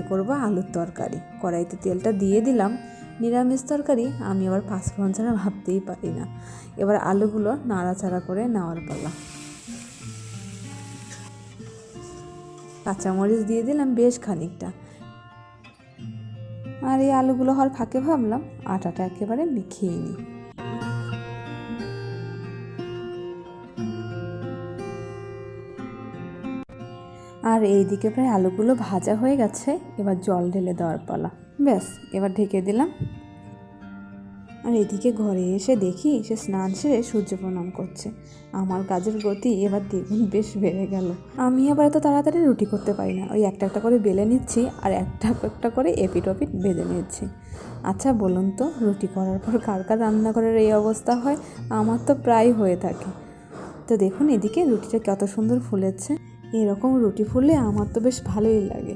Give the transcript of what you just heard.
করবো আলুর তরকারি। কড়াইতে তেলটা দিয়ে দিলাম। নিরামিষ তরকারি আমি আবার পাঁচফোড়ন ছাড়া ভাবতেই পারি না। এবার আলুগুলো নাড়াচাড়া করে নেওয়ার পালা। কাঁচামরিচ দিয়ে দিলাম বেশ খানিকটা। আর এই আলুগুলো হওয়ার ফাঁকে ভাবলাম আটাটা একেবারে মেখিয়ে নিই। আর এইদিকে প্রায় আলুগুলো ভাজা হয়ে গেছে, এবার জল ঢেলে দেওয়ার পালা। ব্যাস, এবার ঢেকে দিলাম। আর এদিকে ঘরে এসে দেখি সে স্নান সেরে সূর্য প্রণাম করছে। আমার কাজের গতি এবার দেখুন বেশ বেড়ে গেল। আমি আবার এত তাড়াতাড়ি রুটি করতে পারি না, ওই একটা একটা করে বেলে নিচ্ছি আর একটা একটা করে এপিট ওপিট বেঁধে নিচ্ছি। আচ্ছা বলুন তো, রুটি করার পর কার কার রান্নাঘরের এই অবস্থা হয়? আমার তো প্রায় হয়ে থাকে। তো দেখুন এদিকে রুটিটা কত সুন্দর ফুলেছে। এরকম রুটি ফুললে আমার তো বেশ ভালোই লাগে।